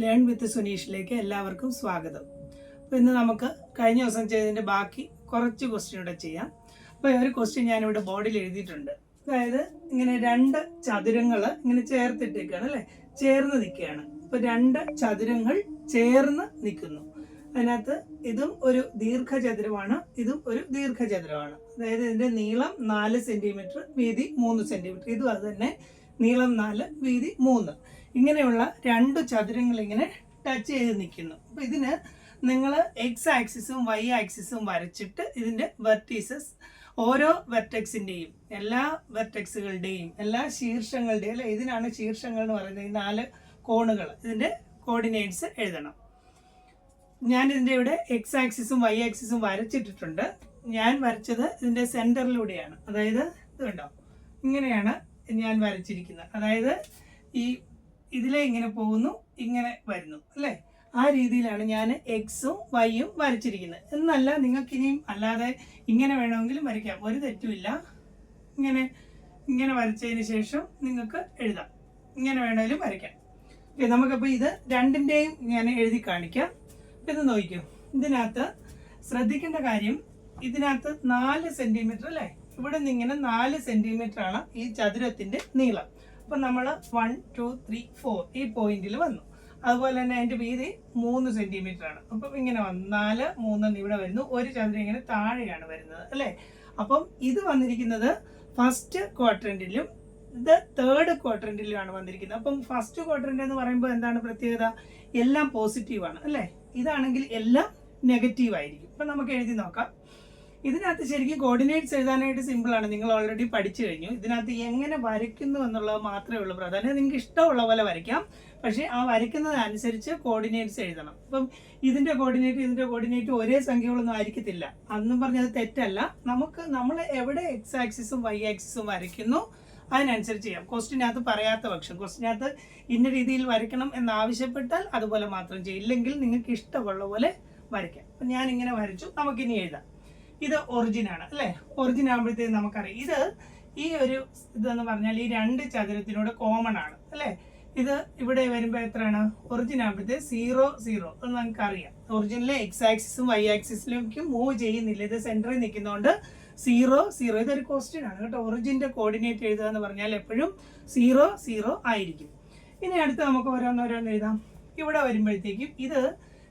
Learn with സുനീഷിലേക്ക് എല്ലാവർക്കും സ്വാഗതം. അപ്പോൾ ഇന്ന് നമുക്ക് കഴിഞ്ഞ ദിവസം ചെയ്തതിൻ്റെ ബാക്കി കുറച്ച് ക്വസ്റ്റ്യൻ ഇവിടെ ചെയ്യാം. അപ്പോൾ ഒരു ക്വസ്റ്റ്യൻ ഞാനിവിടെ ബോർഡിൽ എഴുതിയിട്ടുണ്ട്. അതായത് ഇങ്ങനെ രണ്ട് ചതുരങ്ങൾ ഇങ്ങനെ ചേർത്തിട്ടേക്കാണ് അല്ലേ, ചേർന്ന് നിൽക്കുകയാണ്. അപ്പോൾ രണ്ട് ചതുരങ്ങൾ ചേർന്ന് നിൽക്കുന്നു. അതിനകത്ത് ഇതും ഒരു ദീർഘചതുരമാണ്, ഇതും ഒരു ദീർഘചതുരമാണ്. അതായത് ഇതിൻ്റെ നീളം 4 സെൻറ്റിമീറ്റർ, വീതി 3 സെൻറ്റിമീറ്റർ. ഇതും അത് തന്നെ, നീളം 4, വീതി 3. ഇങ്ങനെയുള്ള രണ്ട് ചതുരങ്ങൾ ഇങ്ങനെ ടച്ച് ചെയ്ത് നിൽക്കുന്നു. അപ്പോൾ ഇതിന് നിങ്ങൾ എക്സ് ആക്സിസും വൈ ആക്സിസും വരച്ചിട്ട് ഇതിൻ്റെ വെർട്ടീസസ് ഓരോ വെർട്ടെക്സിൻ്റെയും എല്ലാ വെർട്ടെക്സുകളുടെയും എല്ലാ ശീർഷങ്ങളുടെയും അല്ലെ, ഇതിനാണ് ശീർഷങ്ങൾ എന്ന് പറയുന്നത്, ഈ 4 കോണുകൾ, ഇതിൻ്റെ കോർഡിനേറ്റ്സ് എഴുതണം. ഞാൻ ഇതിൻ്റെ ഇവിടെ എക്സ് ആക്സിസും വൈ ആക്സിസും വരച്ചിട്ടിട്ടുണ്ട്. ഞാൻ വരച്ചത് ഇതിൻ്റെ സെൻറ്ററിലൂടെയാണ്. അതായത് ഇത് കണ്ടോ, ഇങ്ങനെയാണ് ഞാൻ വരച്ചിരിക്കുന്നത്. അതായത് ഈ ഇതിലെ ഇങ്ങനെ പോകുന്നു, ഇങ്ങനെ വരുന്നു അല്ലേ, ആ രീതിയിലാണ് ഞാൻ എക്സും വൈയും വരച്ചിരിക്കുന്നത്. എന്നല്ല, നിങ്ങൾക്കിനിയും അല്ലാതെ ഇങ്ങനെ വേണമെങ്കിലും വരയ്ക്കാം, ഒരു തെറ്റുമില്ല. ഇങ്ങനെ ഇങ്ങനെ വരച്ചതിന് ശേഷം നിങ്ങൾക്ക് എഴുതാം, ഇങ്ങനെ വേണമെങ്കിലും വരയ്ക്കാം. ഓക്കെ, നമുക്കപ്പോൾ ഇത് രണ്ടിൻ്റെയും ഞാൻ എഴുതി കാണിക്കാം. ഇത് നോക്കൂ, ഇതിനകത്ത് ശ്രദ്ധിക്കേണ്ട കാര്യം, ഇതിനകത്ത് 4 സെൻറ്റിമീറ്റർ അല്ലേ, ഇവിടെ നിന്ന് ഇങ്ങനെ 4 സെൻറ്റിമീറ്റർ ആണ് ഈ ചതുരത്തിൻ്റെ നീളം. അപ്പം നമ്മൾ 1 2 3 4 ഈ പോയിന്റിൽ വന്നു. അതുപോലെ തന്നെ അതിൻ്റെ വീതി 3 സെൻറ്റിമീറ്റർ ആണ്. അപ്പം ഇങ്ങനെ വന്നു 4 3 ഇവിടെ വരുന്നു. ഒരു ചതുരം ഇങ്ങനെ താഴെയാണ് വരുന്നത് അല്ലേ. അപ്പം ഇത് വന്നിരിക്കുന്നത് ഫസ്റ്റ് ക്വാഡ്രന്റിലും ഇത് തേർഡ് ക്വാഡ്രന്റിലുമാണ് വന്നിരിക്കുന്നത്. അപ്പം ഫസ്റ്റ് ക്വാഡ്രന്റ് എന്ന് പറയുമ്പോൾ എന്താണ് പ്രത്യേകത? എല്ലാം പോസിറ്റീവാണ് അല്ലേ. ഇതാണെങ്കിൽ എല്ലാം നെഗറ്റീവ് ആയിരിക്കും. അപ്പം നമുക്ക് എഴുതി നോക്കാം. ഇതിനകത്ത് ശരിക്കും കോർഡിനേറ്റ്സ് എഴുതാനായിട്ട് സിമ്പിളാണ്, നിങ്ങൾ ഓൾറെഡി പഠിച്ചു കഴിഞ്ഞു. ഇതിനകത്ത് എങ്ങനെ വരയ്ക്കുന്നു എന്നുള്ളത് മാത്രമേ ഉള്ളൂ പ്രാധാന്യം. നിങ്ങൾക്ക് ഇഷ്ടമുള്ള പോലെ വരയ്ക്കാം, പക്ഷേ ആ വരയ്ക്കുന്നതനുസരിച്ച് കോർഡിനേറ്റ്സ് എഴുതണം. ഇപ്പം ഇതിൻ്റെ കോർഡിനേറ്റ് ഒരേ സംഖ്യകളൊന്നും ആയിരിക്കത്തില്ല. അന്നും പറഞ്ഞത് തെറ്റല്ല. നമ്മൾ എവിടെ എക്സ് ആക്സിസും വൈ ആക്സിസും വരയ്ക്കുന്നു അതിനനുസരിച്ച് ചെയ്യാം. ക്വസ്റ്റിനകത്ത് പറയാത്ത പക്ഷം, ക്വസ്റ്റിനകത്ത് ഇന്ന രീതിയിൽ വരയ്ക്കണം എന്നാവശ്യപ്പെട്ടാൽ അതുപോലെ മാത്രം ചെയ്യും. ഇല്ലെങ്കിൽ നിങ്ങൾക്ക് ഇഷ്ടമുള്ള പോലെ വരയ്ക്കാം. അപ്പം ഞാനിങ്ങനെ വരച്ചു, നമുക്കിനി എഴുതാം. ഇത് ഒറിജിനാണ് അല്ലേ. ഒറിജിൻ ആകുമ്പോഴത്തേക്ക് നമുക്കറിയാം ഇത് ഈ ഒരു ഇതെന്ന് പറഞ്ഞാൽ ഈ രണ്ട് ചതുരത്തിനോട് കോമൺ ആണ് അല്ലേ. ഇത് ഇവിടെ വരുമ്പോൾ എത്രയാണ്? ഒറിജിൻ ആകുമ്പോഴത്തേക്ക് 0 0 എന്ന് നമുക്കറിയാം. ഒറിജിനിലെ എക്സ് ആക്സിസും വൈ ആക്സിസിലേക്കും മൂവ് ചെയ്യുന്നില്ല, ഇത് സെൻറ്ററിൽ നിൽക്കുന്നതുകൊണ്ട് 0 0. ഇതൊരു ക്വസ്റ്റ്യൻ ആണ് കേട്ടോ. ഒറിജിൻ്റെ കോർഡിനേറ്റ് എഴുതുക എന്ന് പറഞ്ഞാൽ എപ്പോഴും 0 0 ആയിരിക്കും. ഇനി അടുത്ത് നമുക്ക് ഓരോന്നോരോന്ന് എഴുതാം. ഇവിടെ വരുമ്പോഴത്തേക്കും ഇത്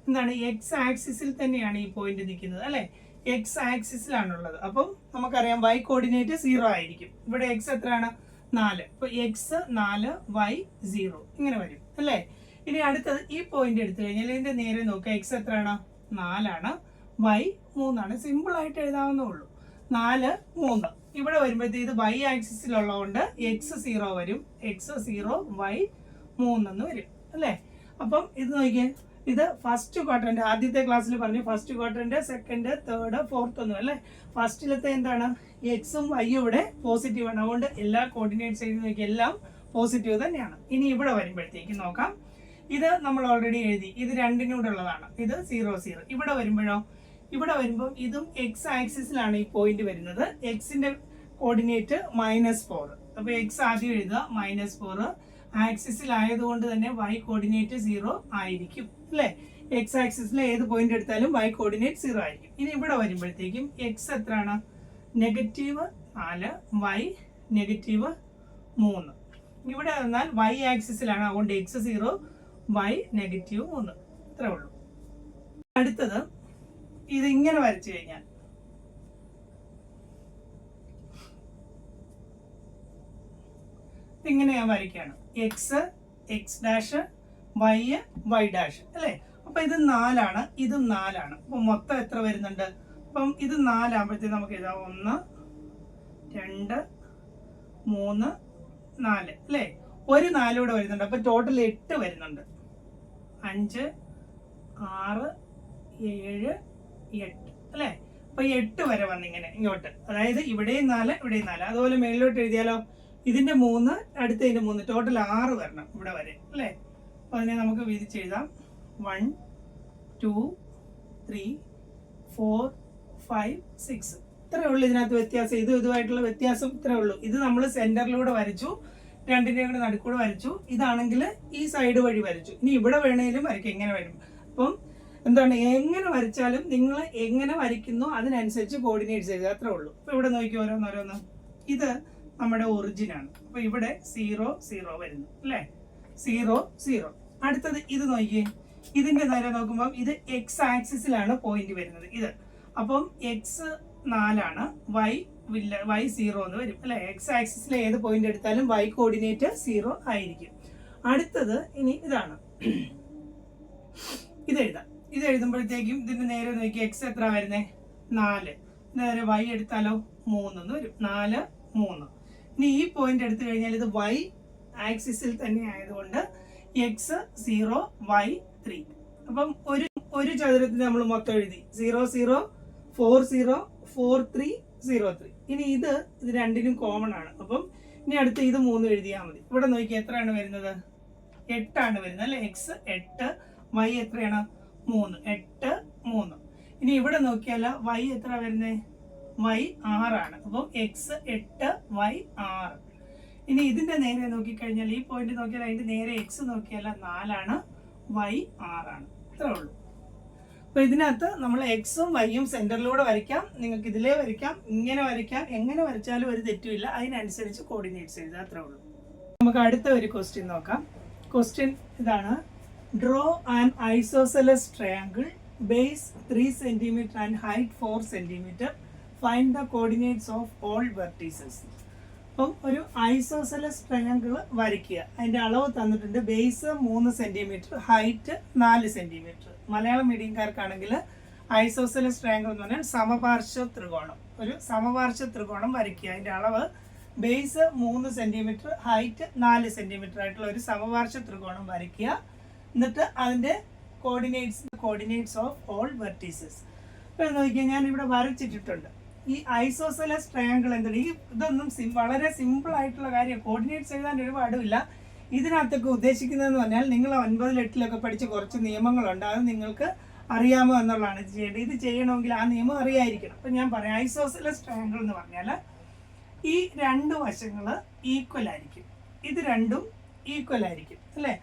എന്താണ്, എക്സ് ആക്സിസിൽ തന്നെയാണ് ഈ പോയിന്റ് നിൽക്കുന്നത് അല്ലേ. എക്സ് ആക്സിസിലാണുള്ളത്. അപ്പം നമുക്കറിയാം വൈ കോർഡിനേറ്റ് 0 ആയിരിക്കും. ഇവിടെ എക്സ് എത്രയാണ്? 4. അപ്പോൾ എക്സ് 4 വൈ 0 ഇങ്ങനെ വരും അല്ലേ. ഇനി അടുത്തത് ഈ പോയിന്റ് എടുത്തു കഴിഞ്ഞാൽ ഇതിൻ്റെ നേരെ നോക്കുക, എക്സ് എത്രയാണ്? 4 ആണ്, വൈ 3 ആണ്. സിമ്പിളായിട്ട് എഴുതാവുന്നേ ഉള്ളൂ. 4 3. ഇവിടെ വരുമ്പോഴത്തേക്ക് ഇത് വൈ ആക്സിസിലുള്ളതുകൊണ്ട് എക്സ് 0 വരും, എക്സ് 0 വൈ 3 എന്ന് വരും അല്ലേ. അപ്പം ഇത് നോക്കിയേ, ഇത് ഫസ്റ്റ് ക്വാഡ്രന്റ്. ആദ്യത്തെ ക്ലാസ്സിൽ പറഞ്ഞു first quadrant, second, third, fourth ഒന്നും അല്ലേ. ഫസ്റ്റിലത്തെ എന്താണ്? എക്സും വൈയും ഇവിടെ പോസിറ്റീവ് ആണ്. അതുകൊണ്ട് എല്ലാ കോർഡിനേറ്റ്സ് എഴുതി നോക്കി എല്ലാം പോസിറ്റീവ് തന്നെയാണ്. ഇനി ഇവിടെ വരുമ്പോഴത്തേക്ക് നോക്കാം, ഇത് നമ്മൾ ഓൾറെഡി എഴുതി, ഇത് രണ്ടിനോടുള്ളതാണ്. ഇത് 0 0. ഇവിടെ വരുമ്പോഴോ, ഇവിടെ വരുമ്പോൾ ഇതും എക്സ് ആക്സിസിലാണ് ഈ പോയിന്റ് വരുന്നത്. എക്സിന്റെ കോർഡിനേറ്റ് -4. അപ്പോൾ എക്സ് ആദ്യം എഴുതുക, -4. ആക്സിസിലായതുകൊണ്ട് തന്നെ വൈ കോർഡിനേറ്റ് 0 ആയിരിക്കും അല്ലേ. എക്സ് ആക്സിസിലെ ഏത് പോയിന്റ് എടുത്താലും വൈ കോർഡിനേറ്റ് 0 ആയിരിക്കും. ഇനി ഇവിടെ വരുമ്പോഴത്തേക്കും എക്സ് എത്രയാണ്? -4, വൈ -3. ഇവിടെ വന്നാൽ വൈ ആക്സിസിലാണ്, അതുകൊണ്ട് എക്സ് 0 വൈ -3. ഇത്രേ ഉള്ളൂ. അടുത്തത് ഇത് ഇങ്ങനെ വരച്ചു കഴിഞ്ഞാൽ ഇങ്ങനെ ഞാൻ വരയ്ക്കുകയാണ്. X X dash, Y Y dash അല്ലേ. അപ്പൊ ഇത് 4 ആണ്, ഇതും 4 ആണ്. അപ്പൊ മൊത്തം എത്ര വരുന്നുണ്ട്? അപ്പം ഇത് 4 ആകുമ്പോഴത്തേക്ക് നമുക്ക് എഴുതാം 1 2 3 4 അല്ലേ. ഒരു 4 കൂടെ വരുന്നുണ്ട്. അപ്പൊ ടോട്ടൽ 8 വരുന്നുണ്ട്. 5 6 7 8 അല്ലേ. അപ്പൊ 8 വരെ വന്നിങ്ങനെ ഇങ്ങോട്ട്. അതായത് ഇവിടെയും 4 ഇവിടെയും 4. അതുപോലെ മേളിലോട്ട് എഴുതിയാലോ, ഇതിന്റെ 3 അടുത്തതിന്റെ 3, ടോട്ടൽ 6 വരണം ഇവിടെ വരെ അല്ലേ. അപ്പോൾ അതിനെ നമുക്ക് വിരിച്ചെഴുതാം. 1 2 3 4 5 6. ഇത്രേ ഉള്ളൂ ഇതിനകത്ത് വ്യത്യാസം. ഇതുമായിട്ടുള്ള വ്യത്യാസം ഇത്രേ ഉള്ളൂ. ഇത് നമ്മൾ സെന്ററിലൂടെ വരച്ചു, രണ്ടിൻ്റെയും കൂടെ നടുക്കൂടെ വരച്ചു. ഇതാണെങ്കിൽ ഈ സൈഡ് വഴി വരച്ചു. ഇനി ഇവിടെ വേണേലും വരയ്ക്കും, എങ്ങനെ വരും. അപ്പം എന്താണ്, എങ്ങനെ വരച്ചാലും നിങ്ങൾ എങ്ങനെ വരയ്ക്കുന്നു അതിനനുസരിച്ച് കോർഡിനേറ്റ്സ് എഴുതുക, അത്രേ ഉള്ളൂ. അപ്പോൾ ഇവിടെ നോക്കി ഓരോന്നോരോന്ന്. ഇത് നമ്മുടെ ഒറിജിനാണ്. അപ്പോൾ ഇവിടെ 0 0 വരുന്നു അല്ലേ, 0 0. അടുത്തത് ഇത് നോക്കിയേ, ഇതിന്റെ നേരെ നോക്കുമ്പോൾ ഇത് എക്സ് ആക്സിസിലാണ് പോയിന്റ് വരുന്നത് ഇത്. അപ്പം എക്സ് 4 വൈ 0 എന്ന് വരും അല്ലെ. എക്സ് ആക്സിസിലെ ഏത് പോയിന്റ് എടുത്താലും വൈ കോർഡിനേറ്റ് 0 ആയിരിക്കും. അടുത്തത് ഇനി ഇതാണ്, ഇതെഴുതാം. ഇത് എഴുതുമ്പോഴത്തേക്കും ഇതിന്റെ നേരെ നോക്കി എക്സ് എത്ര വരുന്നേ, 4. നേരെ വൈ എടുത്താലോ 3 എന്ന് വരും, 4 3. ഇനി ഈ പോയിന്റ് എടുത്തു കഴിഞ്ഞാൽ ഇത് വൈ ആക്സിസിൽ തന്നെ ആയതുകൊണ്ട് എക്സ് 0 വൈ 3. അപ്പം ഒരു ചതുരത്തിന് നമ്മൾ മൊത്തം എഴുതി 0 0 4 0 4 3 0 3. ഇനി ഇത് രണ്ടിനും കോമൺ ആണ്. അപ്പം ഇനി അടുത്ത് ഇത് 3 എഴുതിയാൽ മതി. ഇവിടെ നോക്കി എത്രയാണ് വരുന്നത്, 8 ആണ് വരുന്നത് അല്ലെ. എക്സ് 8, വൈ എത്രയാണ് 3, 8 3. ഇനി ഇവിടെ നോക്കിയാൽ വൈ എത്ര വരുന്നത്, വൈ 6 ആണ്. അപ്പം എക്സ് 8 വൈ 6. ഇനി ഇതിന്റെ നേരെ നോക്കിക്കഴിഞ്ഞാൽ ഈ പോയിന്റ് നോക്കിയാൽ അതിന്റെ നേരെ എക്സ് നോക്കിയാൽ 4 ആണ്, വൈ 6 ആണ്. ഇത്രേ ഉള്ളൂ. അപ്പൊ ഇതിനകത്ത് നമ്മൾ എക്സും വൈയും സെന്ററിലൂടെ വരയ്ക്കാം, നിങ്ങൾക്ക് ഇതിലേ വരയ്ക്കാം, ഇങ്ങനെ വരയ്ക്കാം, എങ്ങനെ വരച്ചാലും ഒരു തെറ്റുമില്ല. അതിനനുസരിച്ച് കോർഡിനേറ്റ്സ് എഴുതുക, അത്രേ ഉള്ളൂ. നമുക്ക് അടുത്ത ഒരു ക്വസ്റ്റ്യൻ നോക്കാം. ക്വസ്റ്റ്യൻ ഇതാണ്, draw an isosceles triangle, base 3 cm and height 4 cm. Find the coordinates of all vertices. അപ്പം ഒരു ഐസോസെലസ് ട്രയാങ്കിൾ വരയ്ക്കുക. അതിന്റെ അളവ് തന്നിട്ടുണ്ട്. Base 3 cm, height 4 cm. Malayalam മീഡിയംകാർക്കാണെങ്കിൽ ഐസോസെലസ് ട്രയാങ്കിൾ എന്ന് പറഞ്ഞാൽ സമപാർശ്വ ത്രികോണം. ഒരു സമപാർശ്വ ത്രികോണം വരയ്ക്കുക. അതിന്റെ അളവ് ബേസ് 3 cm, ഹൈറ്റ് 4 cm ആയിട്ടുള്ള ഒരു സമപാർശ്വ ത്രികോണം വരയ്ക്കുക. എന്നിട്ട് അതിന്റെ കോർഡിനേറ്റ്സ് ഓഫ് ഓൾ വെർട്ടീസസ്. ഇപ്പൊ നോക്കിയാൽ ഞാൻ ഇവിടെ വരച്ചിട്ടിട്ടുണ്ട്. ഈ ഐസോസെലസ് ട്രയാങ്കിൾ എന്താണ്, ഇതൊന്നും വളരെ സിമ്പിൾ ആയിട്ടുള്ള കാര്യം. കോർഡിനേറ്റ്സ് എഴുതാൻ ഒരുപാടുമില്ല. ഇതിനകത്തൊക്കെ ഉദ്ദേശിക്കുന്നതെന്ന് പറഞ്ഞാൽ നിങ്ങൾ 9 8 പഠിച്ച കുറച്ച് നിയമങ്ങളുണ്ട്, അത് നിങ്ങൾക്ക് അറിയാമോ എന്നുള്ളതാണ് ഇത് ചെയ്യേണ്ടത്. ഇത് ചെയ്യണമെങ്കിൽ ആ നിയമം അറിയായിരിക്കണം. അപ്പം ഞാൻ പറയാം, ഐസോസെലസ് ട്രയാങ്കിൾ എന്ന് പറഞ്ഞാൽ ഈ 2 വശങ്ങൾ ഈക്വൽ ആയിരിക്കും, ഇത് രണ്ടും ഈക്വൽ ആയിരിക്കും അല്ലേ.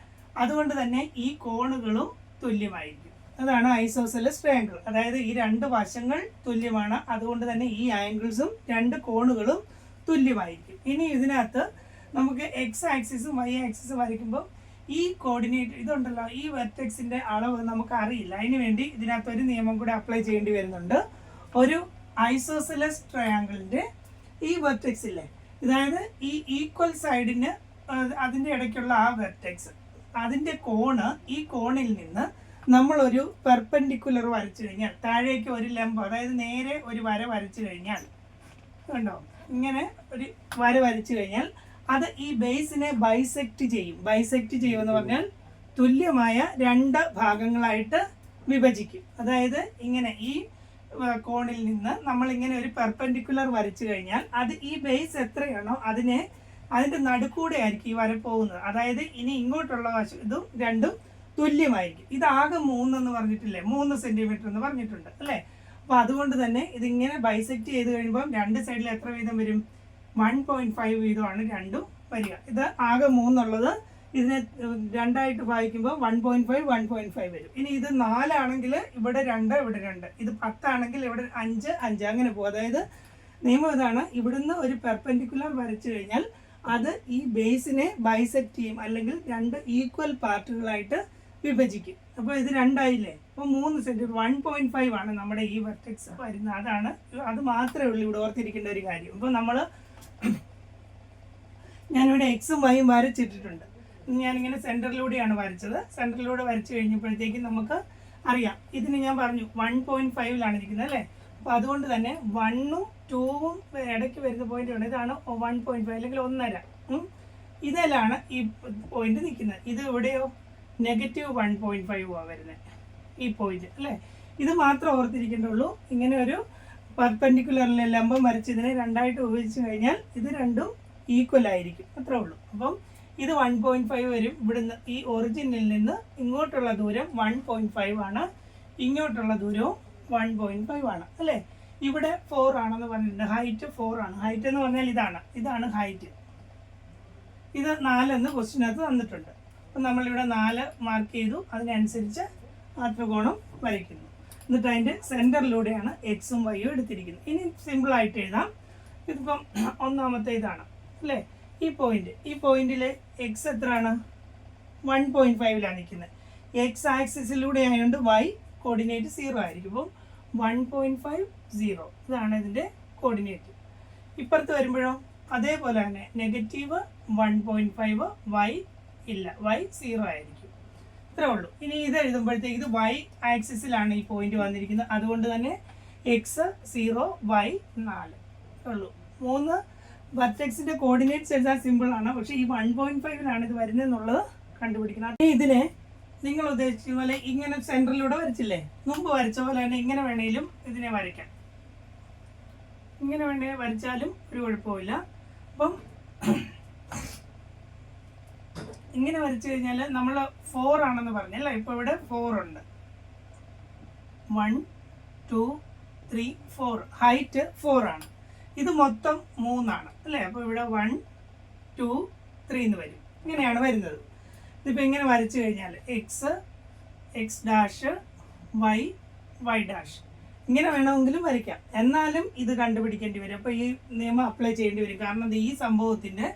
അതുകൊണ്ട് തന്നെ ഈ കോണുകളും തുല്യമായിരിക്കും. അതാണ് ഐസോസെലസ് ട്രയാങ്കിൾ. അതായത് ഈ 2 വശങ്ങൾ തുല്യമാണ്, അതുകൊണ്ട് തന്നെ ഈ ആംഗിൾസും 2 കോണുകളും തുല്യമായിരിക്കും. ഇനി ഇതിനകത്ത് നമുക്ക് എക്സ് ആക്സിസും വൈ ആക്സിസും വരയ്ക്കുമ്പോൾ ഈ കോർഡിനേറ്റ് ഇതുണ്ടല്ലോ, ഈ വെർട്ടെക്സിന്റെ അളവ് നമുക്ക് അറിയില്ല. അതിന് വേണ്ടി ഇതിനകത്ത് ഒരു നിയമം കൂടെ അപ്ലൈ ചെയ്യേണ്ടി വരുന്നുണ്ട്. ഒരു ഐസോസെലസ് ട്രയാങ്കിളിന്റെ ഈ വെർട്ടെക്സ് ഇല്ലേ, അതായത് ഈ ഈക്വൽ സൈഡിന് അതിന്റെ ഇടയ്ക്കുള്ള ആ വെർട്ടെക്സ്, അതിന്റെ കോണ്, ഈ കോണിൽ നിന്ന് നമ്മളൊരു പെർപെൻഡിക്കുലർ വരച്ചു കഴിഞ്ഞാൽ, താഴേക്ക് ഒരു ലംബം, അതായത് നേരെ ഒരു വര വരച്ചു കഴിഞ്ഞാൽ, കണ്ടോ, ഇങ്ങനെ ഒരു വര വരച്ചു കഴിഞ്ഞാൽ അത് ഈ ബേസിനെ ബൈസെക്ട് ചെയ്യും. ബൈസെക്ട് ചെയ്യുമെന്ന് പറഞ്ഞാൽ തുല്യമായ 2 ഭാഗങ്ങളായിട്ട് വിഭജിക്കും. അതായത് ഇങ്ങനെ ഈ കോണിൽ നിന്ന് നമ്മൾ ഇങ്ങനെ ഒരു പെർപെൻഡിക്കുലർ വരച്ചു കഴിഞ്ഞാൽ അത് ഈ ബേസ് എത്രയാണോ അതിന്റെ നടുക്കൂടെ ആയിരിക്കും ഈ വര പോകുന്നത്. അതായത് ഇനി ഇങ്ങോട്ടുള്ള വശം ഇതും രണ്ടും തുല്യമായിരിക്കും. ഇതാകെ 3 എന്ന് പറഞ്ഞിട്ടില്ലേ, 3 സെന്റിമീറ്റർ എന്ന് പറഞ്ഞിട്ടുണ്ട് അല്ലേ. അപ്പൊ അതുകൊണ്ട് തന്നെ ഇതിങ്ങനെ ബൈസെക്ട് ചെയ്ത് കഴിയുമ്പോൾ 2 സൈഡിൽ എത്ര വീതം വരും, 1.5 വീതമാണ് രണ്ടും വരിക. ഇത് ആകെ 3 ഉള്ളത് ഇതിനെ 2 ആയിട്ട് ഭാഗിക്കുമ്പോൾ 1.5 1.5 വരും. ഇനി ഇത് 4 ആണെങ്കിൽ ഇവിടെ 2 ഇവിടെ 2, ഇത് 10 ആണെങ്കിൽ ഇവിടെ 5 5 അങ്ങനെ പോകും. അതായത് നിയമം ഇതാണ്, ഇവിടുന്ന് ഒരു പെർപെൻഡിക്കുലർ വരച്ചു കഴിഞ്ഞാൽ അത് ഈ ബേസിനെ ബൈസെക്ട് ചെയ്യും, അല്ലെങ്കിൽ 2 ഈക്വൽ പാർട്ടുകളായിട്ട് വിഭജിക്കും. അപ്പോൾ ഇത് 2 ആയില്ലേ. അപ്പോൾ 3 സെന്റിമീറ്റർ 1.5 ആണ് നമ്മുടെ ഈ വെർട്ടെക്സ് വരുന്നത്. അത് മാത്രമേ ഉള്ളൂ ഇവിടെ ഓർത്തിരിക്കേണ്ട ഒരു കാര്യം. അപ്പോൾ ഞാനിവിടെ എക്സും വൈയും വരച്ചിട്ടിട്ടുണ്ട്. ഞാനിങ്ങനെ സെൻറ്ററിലൂടെയാണ് വരച്ചത്. സെൻറ്ററിലൂടെ വരച്ചു കഴിഞ്ഞപ്പോഴത്തേക്കും നമുക്ക് അറിയാം, ഇതിന് ഞാൻ പറഞ്ഞു 1.5ലാണ് ഇരിക്കുന്നത് അല്ലേ. അപ്പോൾ അതുകൊണ്ട് തന്നെ 1ഉം 2ഉം ഇടയ്ക്ക് വരുന്ന പോയിന്റ് ഉണ്ട്. ഇതാണ് 1.5 അല്ലെങ്കിൽ 1.5. ഇതിലാണ് ഈ പോയിന്റ് നിൽക്കുന്നത്. ഇത് ഇവിടെയോ -1.5 വരുന്നത് ഈ പോയിന്റ് അല്ലേ. ഇത് മാത്രം ഓർത്തിരിക്കേണ്ടുള്ളൂ. ഇങ്ങനെ ഒരു പെർപെൻഡിക്കുലറിലെ ലംബം വരച്ച് ഇതിനെ 2 ആയിട്ട് വിഭജിച്ചു കഴിഞ്ഞാൽ ഇത് രണ്ടും ഈക്വൽ ആയിരിക്കും, അത്രേ ഉള്ളൂ. അപ്പം ഇത് 1.5 വരും. ഇവിടുന്ന് ഈ ഒറിജിനിൽ നിന്ന് ഇങ്ങോട്ടുള്ള ദൂരം 1.5 ആണ്, ഇങ്ങോട്ടുള്ള ദൂരവും 1.5 ആണ് അല്ലേ. ഇവിടെ 4 ആണെന്ന് പറഞ്ഞിട്ടുണ്ട്. ഹൈറ്റ് 4 ആണ്. ഹൈറ്റ് എന്ന് പറഞ്ഞാൽ ഇതാണ് ഹൈറ്റ്. ഇത് 4 എന്ന് ക്വസ്റ്റ്യനകത്ത് തന്നിട്ടുണ്ട്. അപ്പം നമ്മളിവിടെ 4 മാർക്ക് ചെയ്തു. അതിനനുസരിച്ച് ആ ത്രികോണം വരയ്ക്കുന്നു. എന്നിട്ട് അതിൻ്റെ സെൻറ്ററിലൂടെയാണ് എക്സും വൈയും എടുത്തിരിക്കുന്നത്. ഇനി സിമ്പിളായിട്ട് എഴുതാം. ഇതിപ്പം ഒന്നാമത്തെ ഇതാണ് അല്ലേ, ഈ പോയിന്റിൽ എക്സ് എത്രയാണ്? 1.5ലാണ് നിൽക്കുന്നത്. എക്സ് ആക്സിസിലൂടെ ആയതുകൊണ്ട് വൈ കോർഡിനേറ്റ് 0 ആയിരിക്കും. അപ്പം 1.5 0 ഇതാണ് ഇതിൻ്റെ കോർഡിനേറ്റ്. ഇപ്പുറത്ത് വരുമ്പോഴോ അതേപോലെ തന്നെ -1.5 വൈ ഇല്ല, വൈ 0 ആയിരിക്കും. ഇത്രേ ഉള്ളൂ. ഇനി ഇത് എഴുതുമ്പോഴത്തേക്ക് ഇത് വൈ ആക്സിസിലാണ് ഈ പോയിന്റ് വന്നിരിക്കുന്നത്. അതുകൊണ്ട് തന്നെ എക്സ് 0 വൈ 4 ഉള്ളൂ. 3 വെർട്ടെക്സിന്റെ കോർഡിനേറ്റ്സ് എഴുതാൻ സിമ്പിൾ ആണ്. പക്ഷേ ഈ 1.5ലാണ് ഇത് വരുന്നതെന്നുള്ളത് കണ്ടുപിടിക്കണം. ഇതിനെ നിങ്ങൾ ഉദ്ദേശിച്ച പോലെ ഇങ്ങനെ സെൻറ്ററിലൂടെ വരച്ചില്ലേ, മുമ്പ് വരച്ച പോലെ തന്നെ ഇങ്ങനെ വേണേലും ഇതിനെ വരയ്ക്കാം. ഇങ്ങനെ വേണേ വരച്ചാലും ഒരു കുഴപ്പമില്ല. അപ്പം ഇങ്ങനെ വരച്ചു കഴിഞ്ഞാൽ നമ്മൾ 4 ആണെന്ന് പറഞ്ഞല്ലേ, ഇപ്പോൾ ഇവിടെ 4 ഉണ്ട്. 1 2 3 4 ഹൈറ്റ് 4 ആണ്. ഇത് മൊത്തം 3 ആണ് അല്ലേ. അപ്പോൾ ഇവിടെ 1 2 3 എന്ന് വരും. ഇങ്ങനെയാണ് വരുന്നത്. ഇതിപ്പോൾ ഇങ്ങനെ വരച്ചു കഴിഞ്ഞാൽ X dash Y Y dash ഇങ്ങനെ വേണമെങ്കിലും വരയ്ക്കാം. എന്നാലും ഇത് കണ്ടുപിടിക്കേണ്ടി വരും. അപ്പോൾ ഈ നിയമം അപ്ലൈ ചെയ്യേണ്ടി വരും. കാരണം ഈ സംഭവത്തിൻ്റെ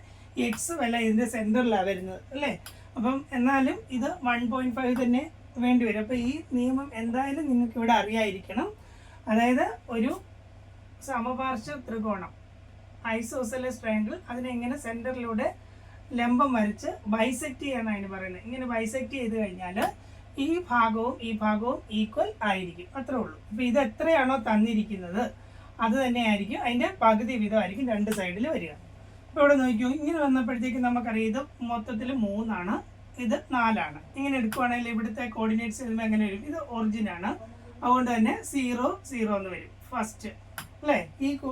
എക്സ് വില ഇതിൻ്റെ സെൻറ്ററിലാണ് വരുന്നത് അല്ലേ. അപ്പം എന്നാലും ഇത് 1.5 തന്നെ വേണ്ടി വരും. അപ്പോൾ ഈ നിയമം എന്തായാലും നിങ്ങൾക്ക് ഇവിടെ അറിയാതിരിക്കണം. അതായത് ഒരു സമപാർശ്വ ത്രികോണം ഐസോസെലസ് ട്രയാങ്കിൾ, അതിനെങ്ങനെ സെൻറ്ററിലൂടെ ലംബം വരച്ച് ബൈസെക്റ്റ് ചെയ്യാനാണ് അതിന് പറയുന്നത്. ഇങ്ങനെ ബൈസെക്റ്റ് ചെയ്ത് കഴിഞ്ഞാൽ ഈ ഭാഗവും ഈ ഭാഗവും ഈക്വൽ ആയിരിക്കും. അത്രേ ഉള്ളൂ. അപ്പോൾ ഇത് എത്രയാണോ തന്നിരിക്കുന്നത് അത് തന്നെയായിരിക്കും അതിൻ്റെ പകുതി വീതമായിരിക്കും രണ്ട് സൈഡിൽ വരിക. അപ്പോൾ ഇവിടെ നോക്കിയോ, ഇങ്ങനെ വന്നപ്പോഴത്തേക്ക് നമുക്കറിയാം ഇത് മൊത്തത്തിൽ 3 ആണ്, ഇത് 4 ആണ്. ഇങ്ങനെ എടുക്കുവാണെങ്കിൽ ഇവിടുത്തെ കോർഡിനേറ്റ്സ് വരുമ്പോൾ എങ്ങനെ വരും? ഇത് ഒറിജിനാണ്, അതുകൊണ്ട് തന്നെ 0 0 എന്ന് വരും ഫസ്റ്റ് അല്ലേ.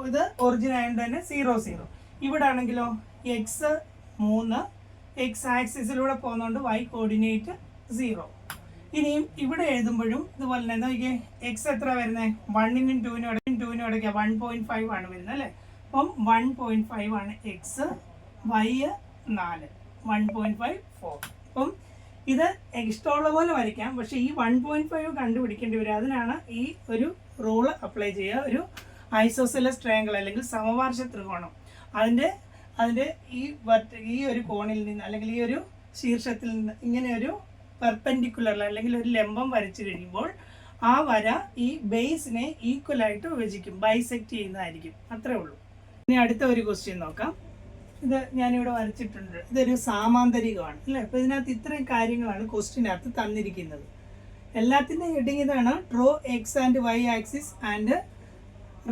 ഇത് ഒറിജിൻ ആയതുകൊണ്ട് തന്നെ 0 0. ഇവിടെ ആണെങ്കിലോ എക്സ് 3, എക്സ് ആക്സിസിലൂടെ പോകുന്നതുകൊണ്ട് വൈ കോർഡിനേറ്റ് 0. ഇനിയും ഇവിടെ എഴുതുമ്പോഴും ഇതുപോലെ തന്നെ നോക്കിയേ, എക്സ് എത്ര വരുന്നത്? 1നും 2നും ഇടയ്ക്ക് 1.5 ആണ് വരുന്നത് അല്ലേ. അപ്പം 1.5 ആണ് എക്സ്, വൈ 4, 1.5 4. അപ്പം ഇത് ഇഷ്ടമുള്ള പോലെ വരയ്ക്കാം. പക്ഷേ ഈ 1.5 കണ്ടുപിടിക്കേണ്ടി വരും. അതിനാണ് ഈ ഒരു റൂള് അപ്ലൈ ചെയ്യുക. ഒരു ഐസോസെലസ് ട്രയാങ്കിൾ അല്ലെങ്കിൽ സമപാർശ്വ ത്രികോണം അതിൻ്റെ ഈ ഒരു കോണിൽ നിന്ന് അല്ലെങ്കിൽ ഈ ഒരു ശീർഷത്തിൽ നിന്ന് ഇങ്ങനെ ഒരു പെർപെൻഡിക്കുലർ അല്ലെങ്കിൽ ഒരു ലംബം വരച്ചു കഴിയുമ്പോൾ ആ വര ഈ ബേസിനെ ഈക്വലായിട്ട് വിഭജിക്കും, ബൈസെക്റ്റ് ചെയ്യുന്നതായിരിക്കും. അത്രേ ഉള്ളൂ. ഇനി അടുത്ത ഒരു ക്വസ്റ്റ്യൻ നോക്കാം. ഇത് ഞാനിവിടെ വരച്ചിട്ടുണ്ട്. ഇതൊരു സാമാന്തരികമാണ് അല്ലേ. അപ്പോൾ ഇതിനകത്ത് ഇത്രയും കാര്യങ്ങളാണ് ക്വസ്റ്റ്യനകത്ത് തന്നിരിക്കുന്നത്. എല്ലാത്തിൻ്റെ ഹെഡിങ് ഇതാണ്: draw X and Y axis and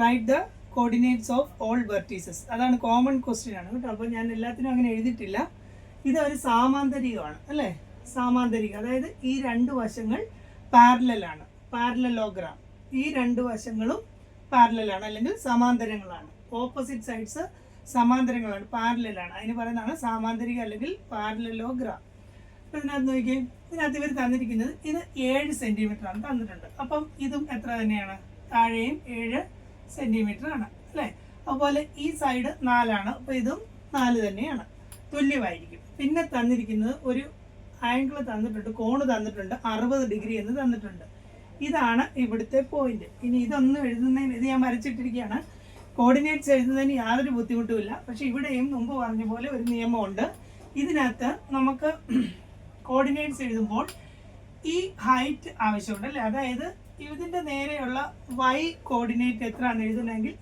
write the coordinates of all vertices. അതാണ് കോമൺ ക്വസ്റ്റ്യൻ ആണ് കേട്ടോ. അപ്പോൾ ഞാൻ എല്ലാത്തിനും അങ്ങനെ എഴുതിയിട്ടില്ല. ഇതൊരു സാമാന്തരികമാണ് അല്ലേ. സാമാന്തരികം അതായത് ഈ രണ്ട് വശങ്ങൾ പാരലലാണ്, പാരലലോഗ്രാം. ഈ രണ്ട് വശങ്ങളും പാരലലാണ് അല്ലെങ്കിൽ സമാന്തരങ്ങളാണ്. Opposite sides സമാന്തരങ്ങളാണ്, പാരലലാണ്. അതിന് പറയുന്നതാണ് സാമാന്തരികം അല്ലെങ്കിൽ പാരലലോഗ്രാം. അപ്പോൾ ഇതിനകത്ത് നോക്കിയേ, ഇതിനകത്ത് ഇവർ തന്നിരിക്കുന്നത് ഇത് 7 സെൻറ്റിമീറ്റർ ആണ് തന്നിട്ടുണ്ട്. അപ്പം ഇതും എത്ര തന്നെയാണ്? താഴെയും 7 സെൻറ്റിമീറ്റർ ആണ് അല്ലേ. അതുപോലെ ഈ സൈഡ് 4 ആണ്. അപ്പോൾ ഇതും 4 തന്നെയാണ്, തുല്യമായിരിക്കും. പിന്നെ തന്നിരിക്കുന്നത് ഒരു ആംഗിൾ തന്നിട്ടുണ്ട്, കോണ് തന്നിട്ടുണ്ട്, 60 ഡിഗ്രി എന്ന് തന്നിട്ടുണ്ട്. ഇതാണ് ഇവിടുത്തെ പോയിന്റ്. ഇനി ഇതൊന്നും എഴുതുന്നതിന് ഇത് ഞാൻ വരച്ചിട്ടിരിക്കുകയാണ്. കോർഡിനേറ്റ്സ് എഴുതുന്നതിന് യാതൊരു ബുദ്ധിമുട്ടുമില്ല. പക്ഷെ ഇവിടെയും മുമ്പ് പറഞ്ഞ പോലെ ഒരു നിയമമുണ്ട്. ഇതിനകത്ത് നമുക്ക് കോർഡിനേറ്റ്സ് എഴുതുമ്പോൾ ഈ ഹൈറ്റ് ആവശ്യമുണ്ട് അല്ലേ. അതായത് ഇതിൻ്റെ നേരെയുള്ള വൈ കോർഡിനേറ്റ് എത്രയാണെന്ന് എഴുതണമെങ്കിൽ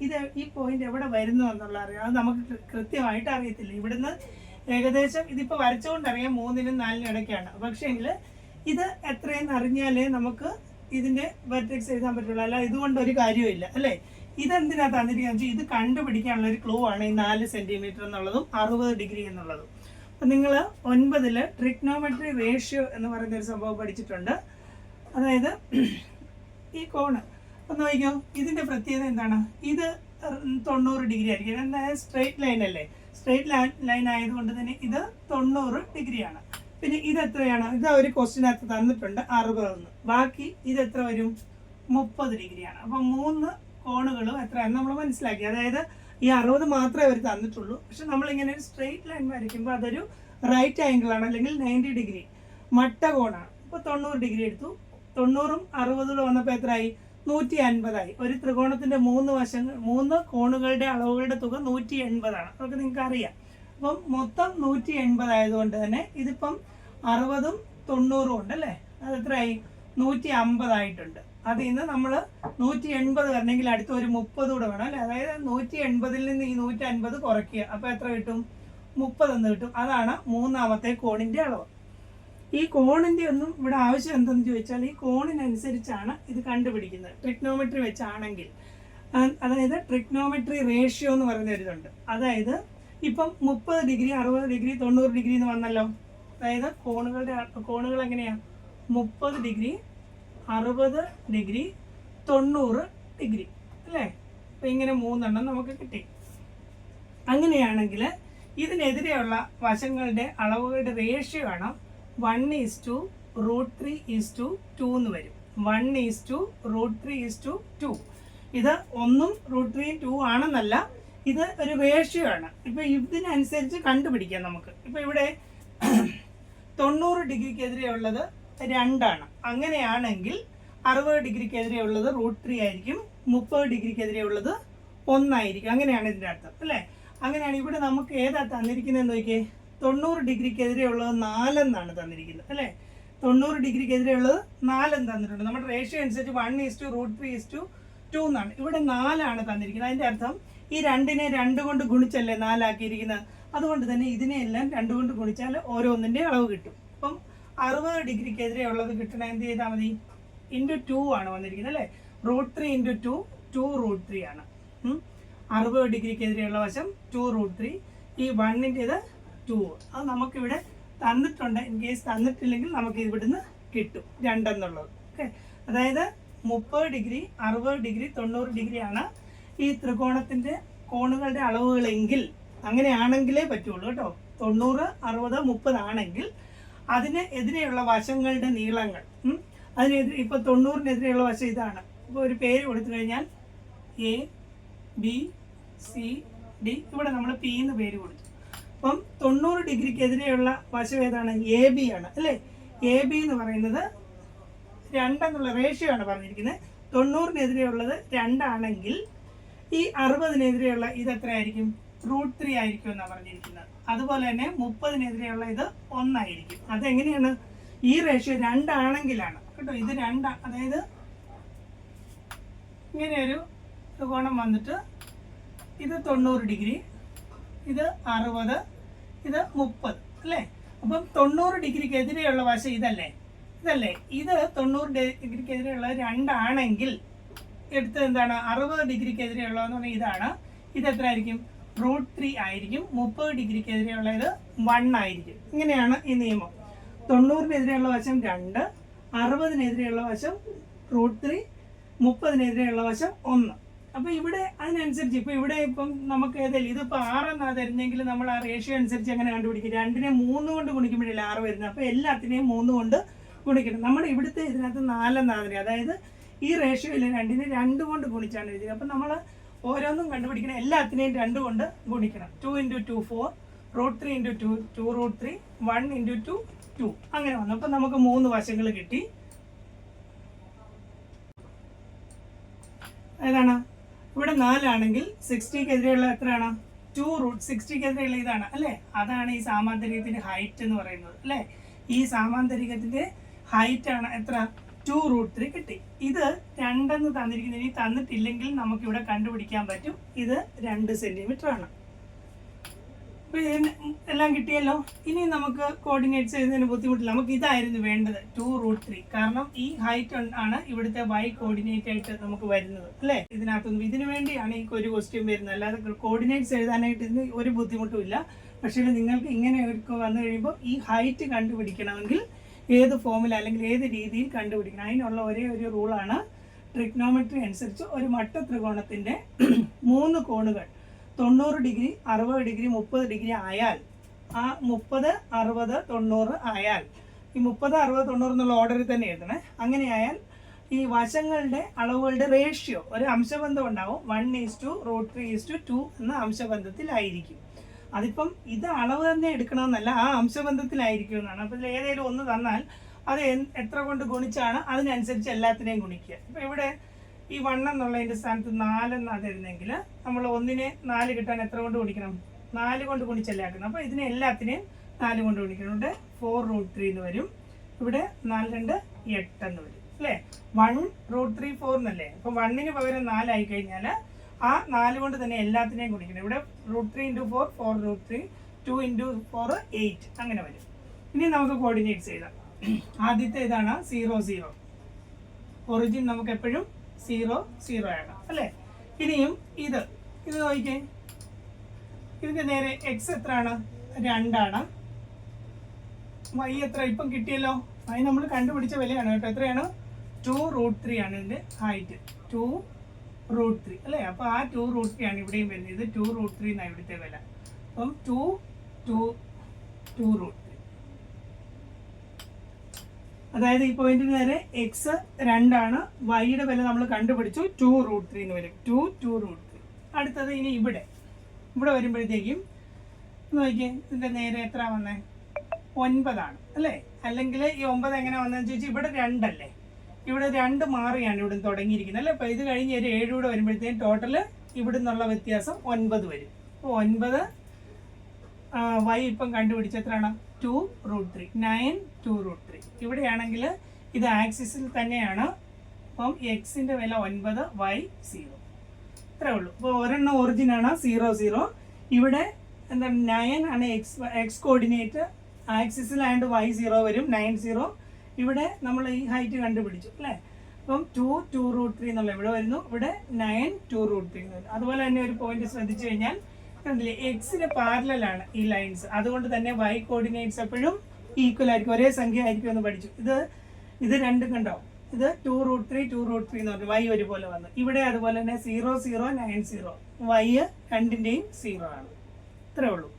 ഈ പോയിന്റ് എവിടെ വരുന്നു എന്നുള്ള അറിയാം. അത് നമുക്ക് കൃത്യമായിട്ട് അറിയത്തില്ല. ഇവിടുന്ന് ഏകദേശം ഇതിപ്പോൾ വരച്ചുകൊണ്ടറിയാം 3നും 4നും ഇടയ്ക്കാണ്. പക്ഷേങ്കിൽ ഇത് എത്രയെന്ന് അറിഞ്ഞാലേ നമുക്ക് ഇതിൻ്റെ വെർട്ടെക്സ് എഴുതാൻ പറ്റുള്ളൂ. അല്ല ഇതുകൊണ്ട് ഒരു കാര്യമില്ല അല്ലേ. ഇതെന്തിനാ തന്നിരിക്കുകയെന്ന് വെച്ചാൽ ഇത് കണ്ടുപിടിക്കാനുള്ള ഒരു ക്ലൂ ആണ് ഈ 4 സെൻറ്റിമീറ്റർ എന്നുള്ളതും 60 ഡിഗ്രി എന്നുള്ളതും. അപ്പം നിങ്ങൾ 9ൽ ട്രിഗ്നോമെട്രി റേഷ്യോ എന്ന് പറയുന്ന ഒരു സംഭവം പഠിച്ചിട്ടുണ്ട്. അതായത് ഈ കോണ് ഒന്ന് നോക്കിയോ, ഇതിൻ്റെ പ്രത്യേകത എന്താണ്? ഇത് 90 ഡിഗ്രി ആയിരിക്കും. എന്തായാലും സ്ട്രെയിറ്റ് ലൈൻ അല്ലേ. സ്ട്രെയിറ്റ് ലൈൻ ആയതുകൊണ്ട് തന്നെ ഇത് 90 ഡിഗ്രിയാണ്. പിന്നെ ഇത് എത്രയാണ്? ഇത് ഒരു ക്വസ്റ്റ്യനകത്ത് തന്നിട്ടുണ്ട് 60. ബാക്കി ഇത് എത്ര വരും? 30 ഡിഗ്രിയാണ്. അപ്പം 3 കോണുകളും എത്രയാണെന്ന് നമ്മൾ മനസ്സിലാക്കി. അതായത് ഈ 60 മാത്രമേ അവർ തന്നിട്ടുള്ളൂ. പക്ഷെ നമ്മളിങ്ങനെ ഒരു സ്ട്രെയിറ്റ് ലൈൻ വരയ്ക്കുമ്പോൾ അതൊരു റൈറ്റ് ആംഗിൾ ആണ്, അല്ലെങ്കിൽ 90 ഡിഗ്രി മട്ട കോണാണ്. ഇപ്പോൾ 90 ഡിഗ്രി എടുത്തു, 90ഉം 60ഉം വന്നപ്പോൾ എത്രയായി? 150 ഒരു ത്രികോണത്തിന്റെ 3 കോണുകളുടെ അളവുകളുടെ തുക 180 അതൊക്കെ നിങ്ങൾക്ക് അറിയാം. അപ്പം മൊത്തം 180 ആയതുകൊണ്ട് തന്നെ ഇതിപ്പം 60ഉം 90ഉം ഉണ്ട് അല്ലേ, അത് എത്രയായി? 150 ആയിട്ടുണ്ട്. അതിൽ നിന്ന് നമ്മൾ 180 വരണമെങ്കിൽ അടുത്ത ഒരു 30 കൂടെ വേണം അല്ലേ. അതായത് 180ൽ നിന്ന് ഈ 150 കുറയ്ക്കുക, അപ്പോൾ എത്ര കിട്ടും? 30 എന്ന് കിട്ടും. അതാണ് മൂന്നാമത്തെ കോണിന്റെ അളവ്. ഈ കോണിന്റെ ഒന്നും ഇവിടെ ആവശ്യം എന്തെന്ന് ചോദിച്ചാൽ ഈ കോണിനനുസരിച്ചാണ് ഇത് കണ്ടുപിടിക്കുന്നത്. ട്രിഗ്നോമെട്രി വെച്ചാണെങ്കിൽ, അതായത് ട്രിഗ്നോമെട്രി റേഷ്യോ എന്ന് പറയുന്ന ഒരിതുണ്ട്. അതായത് ഇപ്പം 30 ഡിഗ്രി 60 ഡിഗ്രി 90 ഡിഗ്രി എന്ന് വന്നല്ലോ. അതായത് കോണുകൾ എങ്ങനെയാണ്? 30 ഡിഗ്രി 60 ഡിഗ്രി 90 ഡിഗ്രി അല്ലേ. അപ്പം ഇങ്ങനെ 3 നമുക്ക് കിട്ടി. അങ്ങനെയാണെങ്കിൽ ഇതിനെതിരെയുള്ള വശങ്ങളുടെ അളവുകളുടെ റേഷ്യോ ആണ് 1:√3:2 എന്ന് വരും. 1:√3:2. ഇത് 1ഉം √3ഉം 2 ആണെന്നല്ല, ഇത് ഒരു റേഷ്യോ ആണ്. ഇപ്പൊ ഇതിനനുസരിച്ച് കണ്ടുപിടിക്കാം നമുക്ക്. ഇപ്പൊ ഇവിടെ 90 ഡിഗ്രിക്കെതിരെയുള്ളത് 2 അങ്ങനെയാണെങ്കിൽ 60 ഡിഗ്രിക്കെതിരെയുള്ളത് √3 ആയിരിക്കും, 30 ഡിഗ്രിക്കെതിരെയുള്ളത് 1 ആയിരിക്കും. അങ്ങനെയാണ് ഇതിൻ്റെ അർത്ഥം അല്ലേ. അങ്ങനെയാണ് ഇവിടെ നമുക്ക് ഏതാ തന്നിരിക്കുന്നതെന്ന് നോക്കിയേ. 90 ഡിഗ്രിക്കെതിരെയുള്ളത് 4 എന്നാണ് തന്നിരിക്കുന്നത് അല്ലേ. 90 ഡിഗ്രിക്കെതിരെയുള്ളത് 4 തന്നിട്ടുണ്ട്. നമ്മുടെ റേഷ്യോ അനുസരിച്ച് 1:√3:2 എന്നാണ്. ഇവിടെ 4 തന്നിരിക്കുന്നത്. അതിൻ്റെ അർത്ഥം ഈ 2നെ 2 കൊണ്ട് ഗുണിച്ചല്ലേ 4 ആക്കിയിരിക്കുന്നത്. അതുകൊണ്ട് തന്നെ ഇതിനെയെല്ലാം 2 കൊണ്ട് ഗുണിച്ചാൽ ഓരോന്നിൻ്റെ അളവ് കിട്ടും. അപ്പം 60 ഡിഗ്രിക്കെതിരെയുള്ളത് കിട്ടണ എന്ത് ചെയ്താൽ മതി? ×2 ആണ് വന്നിരിക്കുന്നത് അല്ലേ. √3 × 2 2√3 ആണ്. 60 ഡിഗ്രിക്കെതിരെയുള്ള വശം 2√3. ഈ 1ൻ്റേത് 2. അത് നമുക്കിവിടെ തന്നിട്ടുണ്ട്. ഇൻ കേസ് തന്നിട്ടില്ലെങ്കിൽ നമുക്ക് ഇവിടുന്ന് കിട്ടും 2 എന്നുള്ളത്. ഓക്കെ, അതായത് 30 ഡിഗ്രി 60 ഡിഗ്രി 90 ഡിഗ്രിയാണ് ഈ ത്രികോണത്തിന്റെ കോണുകളുടെ അളവുകളെങ്കിൽ, അങ്ങനെയാണെങ്കിലേ പറ്റുള്ളൂ കേട്ടോ. 90 60 30 ആണെങ്കിൽ അതിന് എതിരെയുള്ള വശങ്ങളുടെ നീളങ്ങൾ, അതിനെതിരെ ഇപ്പോൾ 90-നെതിരെയുള്ള വശം ഇതാണ്. ഇപ്പോൾ ഒരു പേര് കൊടുത്തു കഴിഞ്ഞാൽ A B C D, ഇവിടെ നമ്മൾ P എന്ന് പേര് കൊടുത്തു. അപ്പം 90 ഡിഗ്രിക്കെതിരെയുള്ള വശം ഏതാണ്? AB ആണ് അല്ലേ. AB എന്ന് പറയുന്നത് 2 എന്നുള്ള റേഷ്യോ ആണ് പറഞ്ഞിരിക്കുന്നത്. 90-നെതിരെയുള്ളത് 2 ആണെങ്കിൽ ഈ 60-നെതിരെയുള്ള ഇത് എത്രയായിരിക്കും? √3 ആയിരിക്കും എന്നാണ് പറഞ്ഞിരിക്കുന്നത്. അതുപോലെ തന്നെ 30-നെതിരെയുള്ള ഇത് 1 ആയിരിക്കും. അതെങ്ങനെയാണ്? ഈ റേഷ്യോ 2 ആണെങ്കിലാണ് കേട്ടോ. ഇത് 2, അതായത് ഇങ്ങനെയൊരു ത്രികോണം വന്നിട്ട് ഇത് 90 ഡിഗ്രി, ഇത് 60, ഇത് 30 അല്ലേ. അപ്പം 90 ഡിഗ്രിക്കെതിരെയുള്ള വശം ഇതല്ലേ. ഇത് 90 ഡിഗ്രിക്കെതിരെയുള്ള 2 ആണെങ്കിൽ എടുത്തത് എന്താണ്? 60 ഡിഗ്രിക്കെതിരെയുള്ളതെന്ന് പറഞ്ഞാൽ ഇതാണ്. ഇത് എത്ര ആയിരിക്കും? √3 ആയിരിക്കും. 30 ഡിഗ്രിക്കെതിരെയുള്ള ഇത് 1 ആയിരിക്കും. ഇങ്ങനെയാണ് ഈ നിയമം. 90-നെതിരെയുള്ള വശം 2, 60-നെതിരെയുള്ള വശം √3, 30-നെതിരെയുള്ള വശം 1. അപ്പോൾ ഇവിടെ അതിനനുസരിച്ച് ഇപ്പം നമുക്ക് ഏതെങ്കിലും ഇതിപ്പോൾ 6 എന്നാണ് തരുന്നെങ്കിൽ നമ്മൾ ആ റേഷ്യോ അനുസരിച്ച് എങ്ങനെ കണ്ടുപിടിക്കും? 2നെ 3 കൊണ്ട് ഗുണിക്കുമ്പോഴല്ലേ 6 വരുന്നത്. അപ്പോൾ എല്ലാത്തിനെയും 3 കൊണ്ട് ഗുണിക്കണം. നമ്മുടെ ഇവിടുത്തെ ഇതിനകത്ത് 4 എന്നാണ് തരുന്നത്. അതായത് ഈ റേഷ്യോയിൽ 2നെ 2 കൊണ്ട് ഗുണിച്ചാണ് എഴുതിയത്. അപ്പം നമ്മൾ ഓരോന്നും കണ്ടുപിടിക്കണം, എല്ലാത്തിനെയും 2 കൊണ്ട് ഗുണിക്കണം. 2 × 2 4, √3 × 2 2√3, 1 × 2 2. അങ്ങനെ വന്നു. അപ്പം നമുക്ക് 3 വശങ്ങൾ കിട്ടി. ഏതാണ്? ഇവിടെ 4 ആണെങ്കിൽ 60-ക്കെതിരെയുള്ള എത്രയാണ്? 2√60-ക്കെതിരെയുള്ള ഇതാണ് അല്ലേ. അതാണ് ഈ സാമാന്തരികത്തിന്റെ ഹൈറ്റ് എന്ന് പറയുന്നത് അല്ലേ. ഈ സാമാന്തരികത്തിന്റെ ഹൈറ്റ് ആണ് എത്ര? 2√3 കിട്ടി. ഇത് 2 എന്ന് തന്നിരിക്കുന്നത്. ഇനി തന്നിട്ടില്ലെങ്കിൽ നമുക്കിവിടെ കണ്ടുപിടിക്കാൻ പറ്റും. ഇത് 2 സെന്റിമീറ്റർ ആണ്. അപ്പോൾ ഇതിന് എല്ലാം കിട്ടിയല്ലോ. ഇനി നമുക്ക് കോർഡിനേറ്റ്സ് എഴുതുന്നതിന് ബുദ്ധിമുട്ടില്ല. നമുക്ക് ഇതായിരുന്നു വേണ്ടത്, 2√3. കാരണം ഈ ഹൈറ്റ് ആണ് ഇവിടുത്തെ y കോർഡിനേറ്റ് ആയിട്ട് നമുക്ക് വരുന്നത് അല്ലേ. ഇതിനകത്തൊന്നും ഇതിനു വേണ്ടിയാണ് ഈ ഒരു ക്വസ്റ്റ്യൻ വരുന്നത്. അല്ലാതെ കോർഡിനേറ്റ്സ് എഴുതാനായിട്ട് ഇതിന് ഒരു ബുദ്ധിമുട്ടും ഇല്ല. പക്ഷേ നിങ്ങൾക്ക് ഇങ്ങനെ വന്നു കഴിയുമ്പോൾ ഈ ഹൈറ്റ് കണ്ടുപിടിക്കണമെങ്കിൽ ഏത് ഫോമിൽ അല്ലെങ്കിൽ ഏത് രീതിയിൽ കണ്ടുപിടിക്കണം. അതിനുള്ള ഒരേ ഒരു റൂളാണ് ട്രിഗ്നോമെട്രി അനുസരിച്ച് ഒരു മട്ട ത്രികോണത്തിന്റെ 3 കോണുകൾ 90 ഡിഗ്രി 60 ഡിഗ്രി 30 ഡിഗ്രി ആയാൽ, ആ 30 60 90 ആയാൽ, ഈ 30 60 90 എന്നുള്ള ഓർഡറിൽ തന്നെ എഴുതണേ. അങ്ങനെയായാൽ ഈ വശങ്ങളുടെ അളവുകളുടെ റേഷ്യോ ഒരു അംശബന്ധം ഉണ്ടാവും. 1:√3:2 എന്ന അംശബന്ധത്തിലായിരിക്കും. അതിപ്പം ഇത് അളവ് തന്നെ എടുക്കണമെന്നല്ല, ആ അംശബന്ധത്തിലായിരിക്കും എന്നാണ്. അപ്പോൾ ഇതിൽ ഏതെങ്കിലും ഒന്ന് തന്നാൽ അത് എത്ര കൊണ്ട് ഗുണിച്ചാണ് അതിനനുസരിച്ച് എല്ലാത്തിനെയും ഗുണിക്കുക. ഇപ്പം ഇവിടെ ഈ 1 എന്നുള്ളതിൻ്റെ സ്ഥാനത്ത് 4 എന്നാണ് തരുന്നെങ്കിൽ നമ്മൾ 1നെ 4 കിട്ടാൻ എത്ര കൊണ്ട് ഗുണിക്കണം? 4 കൊണ്ട് ഗുണിച്ചല്ലേ ആക്കുന്നത്. അപ്പോൾ ഇതിനെ എല്ലാത്തിനെയും 4 കൊണ്ട് ഗുണിക്കണം. ഇവിടെ 4√3 എന്ന് വരും. ഇവിടെ 4 2 8 എന്ന് വരും അല്ലേ? 1√3 4 എന്നല്ലേ? അപ്പോൾ 1ന് പകരം 4 ആയി കഴിഞ്ഞാൽ ആ 4 കൊണ്ട് തന്നെ എല്ലാത്തിനെയും ഗുണിക്കണം. ഇവിടെ √3 × 4 4√3, 2 × 4 8 അങ്ങനെ വരും. ഇനി നമുക്ക് കോർഡിനേറ്റ്സ് എഴുതാം. ആദ്യത്തെ ഇതാണ് 0 0. ഒറിജിൻ നമുക്ക് എപ്പോഴും 0 0 ആണ് അല്ലേ? ഇനിയും ഇത് നോക്കിക്കേ, ഇതിന്റെ നേരെ എക്സ് എത്രയാണ്? 2 ആണ്. വൈ എത്ര? ഇപ്പം കിട്ടിയല്ലോ. വൈ നമ്മൾ കണ്ടുപിടിച്ച വിലയാണ് കേട്ടോ. എത്രയാണ്? 2√3 ആണ് ഇതിന്റെ ഹൈറ്റ്. 2√3 അല്ലേ? അപ്പോൾ ആ 2√3 ആണ് ഇവിടെയും വരുന്നത്. ഇത് 2√3 എന്നാണ് ഇവിടുത്തെ വില. അപ്പം 2√3. അതായത് ഈ പോയിന്റിന് നേരെ എക്സ് 2 ആണ്. വൈയുടെ വില നമ്മൾ കണ്ടുപിടിച്ചു, 2√3 എന്ന് വരും. 2√3. അടുത്തത് ഇനി ഇവിടെ വരുമ്പോഴത്തേക്കും നോക്കിയേ, ഇതിന്റെ നേരെ എത്ര വന്നേ? 9 ആണ് അല്ലേ? അല്ലെങ്കിൽ ഈ 9 എങ്ങനെ വന്നതെന്ന് ചോദിച്ചാൽ ഇവിടെ 2 അല്ലേ? ഇവിടെ 2 മാറിയാണ് ഇവിടെ തുടങ്ങിയിരിക്കുന്നത് അല്ലേ? അപ്പോൾ ഇത് കഴിഞ്ഞ് ഒരു 7 കൂടെ വരുമ്പോഴത്തേക്കും ടോട്ടൽ ഇവിടെ നിന്നുള്ള വ്യത്യാസം 9 വരും. അപ്പോൾ 9 വൈ ഇപ്പം കണ്ടുപിടിച്ച എത്രയാണ്? 2√3. 9 2√3. ഇവിടെയാണെങ്കിൽ ഇത് ആക്സിസിൽ തന്നെയാണ്. അപ്പം എക്സിന്റെ വില 9, വൈ 0. ഇത്രേ ഉള്ളൂ. അപ്പോൾ ഒരെണ്ണം ഒറിജിൻ ആണ് 0 0. ഇവിടെ എന്താണ് 9 ആണ് എക്സ് കോർഡിനേറ്റ്. ആക്സിസിലായതുകൊണ്ട് വൈ 0 വരും, 9 0. ഇവിടെ നമ്മൾ ഈ ഹൈറ്റ് കണ്ടുപിടിച്ചു അല്ലേ? അപ്പം 2√3 എന്നുള്ള ഇവിടെ വരുന്നു. ഇവിടെ 9 2√3 എന്ന് വരും. അതുപോലെ തന്നെ ഒരു പോയിന്റ് ശ്രദ്ധിച്ചു കഴിഞ്ഞാൽ കണ്ടില്ലേ, എക്സിന് പാരലലാണ് ഈ ലൈൻസ്. അതുകൊണ്ട് തന്നെ വൈ കോർഡിനേറ്റ്സ് എപ്പോഴും ഈക്വൽ ആയിരിക്കും, ഒരേ സംഖ്യ ആയിരിക്കും എന്ന് പഠിച്ചു. ഇത് രണ്ടും കണ്ടോ? ഇത് 2√3 2√3 എന്ന് പറഞ്ഞു. വൈ ഒരുപോലെ വന്നു. ഇവിടെ അതുപോലെ തന്നെ 0 0 9 0. വൈ രണ്ടിൻ്റെയും 0 ആണ്. ഇത്രേ ഉള്ളൂ.